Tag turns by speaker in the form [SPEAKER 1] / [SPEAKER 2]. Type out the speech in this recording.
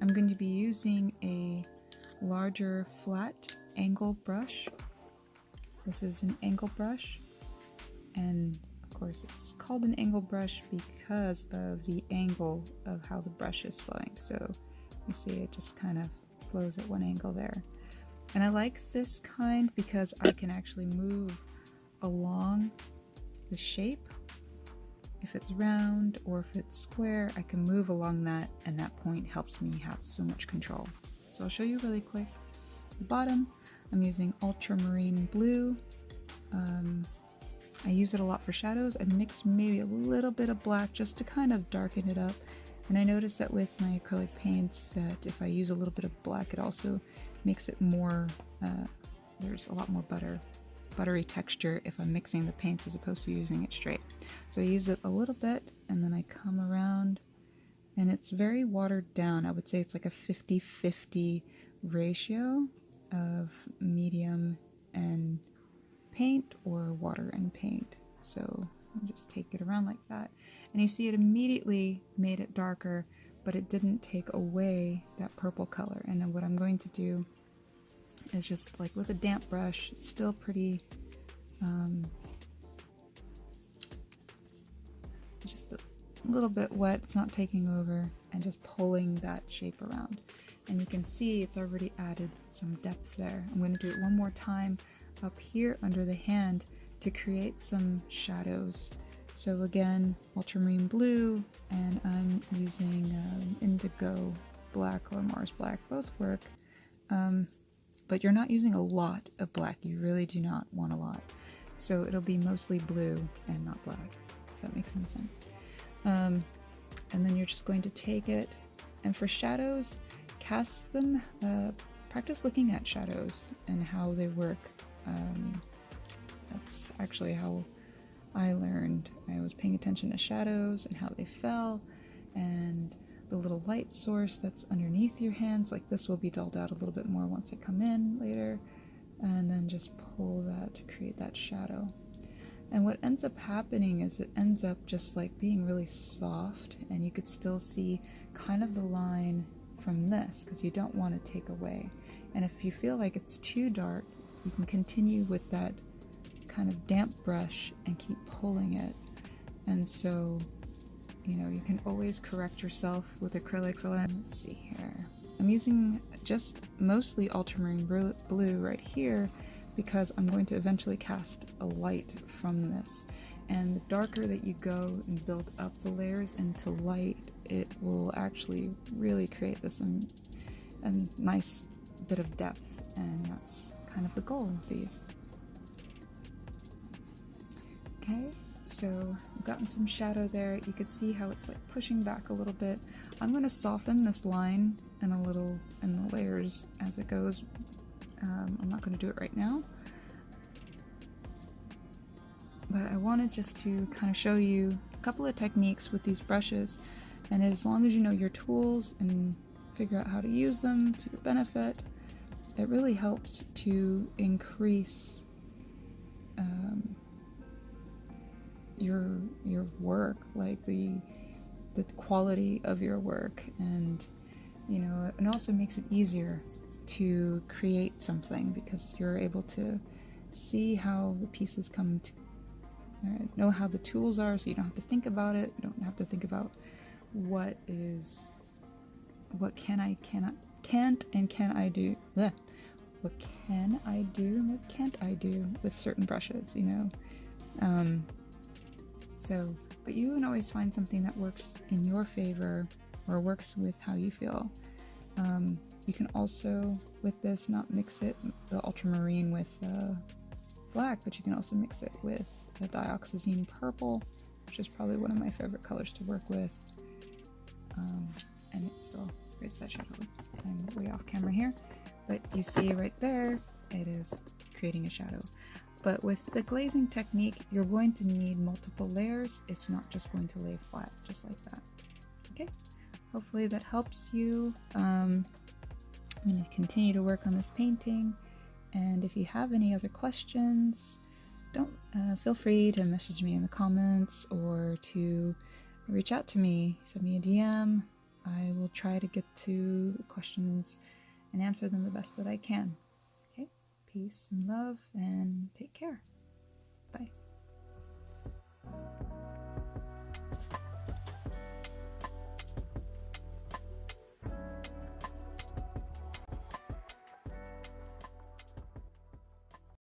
[SPEAKER 1] I'm going to be using a larger flat angle brush. This is an angle brush, and of course it's called an angle brush because of the angle of how the brush is flowing. So you see it just kind of flows at one angle there. And I like this kind because I can actually move along the shape. If it's round or if it's square, I can move along that, and that point helps me have so much control. So I'll show you really quick. At the bottom, I'm using ultramarine blue. I use it a lot for shadows. I mix maybe a little bit of black just to kind of darken it up. And I noticed that with my acrylic paints that if I use a little bit of black, it also makes it more, there's a lot more buttery texture if I'm mixing the paints as opposed to using it straight. So I use it a little bit and then I come around, and it's very watered down. I would say it's like a 50-50 ratio of medium and paint or water and paint. So I'll just take it around like that. And you see it immediately made it darker, but it didn't take away that purple color. And then what I'm going to do is just like with a damp brush, it's still pretty, just a little bit wet, it's not taking over, and just pulling that shape around. And you can see it's already added some depth there. I'm going to do it one more time up here under the hand to create some shadows. So again, ultramarine blue, and I'm using indigo black or Mars black, both work. But you're not using a lot of black, you really do not want a lot. So it'll be mostly blue and not black, if that makes any sense. And then you're just going to take it, and for shadows, cast them, practice looking at shadows and how they work. That's actually how I learned. I was paying attention to shadows and how they fell, and the little light source that's underneath your hands, like this will be dulled out a little bit more once I come in later, and then just pull that to create that shadow. And what ends up happening is it ends up just like being really soft, and you could still see kind of the line from this because you don't want to take away. And if you feel like it's too dark, you can continue with that kind of damp brush and keep pulling it. And so, you know, you can always correct yourself with acrylics. Let's see here. I'm using just mostly ultramarine blue right here because I'm going to eventually cast a light from this. And the darker that you go and build up the layers into light, it will actually really create this a nice bit of depth, and that's kind of the goal of these. Okay, so I've gotten some shadow there. You could see how it's like pushing back a little bit. I'm going to soften this line and a little in the layers as it goes. I'm not going to do it right now, but I wanted just to kind of show you a couple of techniques with these brushes, and as long as you know your tools and figure out how to use them to your benefit, it really helps to increase your work, like the quality of your work, and you know, it also makes it easier to create something because you're able to see how the pieces come to, know how the tools are, so you don't have to think about it. You don't have to think about what can I do, what can I do and what can't I do with certain brushes, you know. But you can always find something that works in your favor or works with how you feel. You can also, with this, not mix it, the ultramarine with black, but you can also mix it with the dioxazine purple, which is probably one of my favorite colors to work with. And it still creates that shadow. I'm way off camera here, but you see right there, it is creating a shadow. But with the glazing technique, you're going to need multiple layers. It's not just going to lay flat, just like that. Okay, hopefully that helps you. I'm going to continue to work on this painting, and if you have any other questions, don't feel free to message me in the comments or to reach out to me, send me a DM, I will try to get to the questions and answer them the best that I can. Okay? Peace and love, and take care. Bye.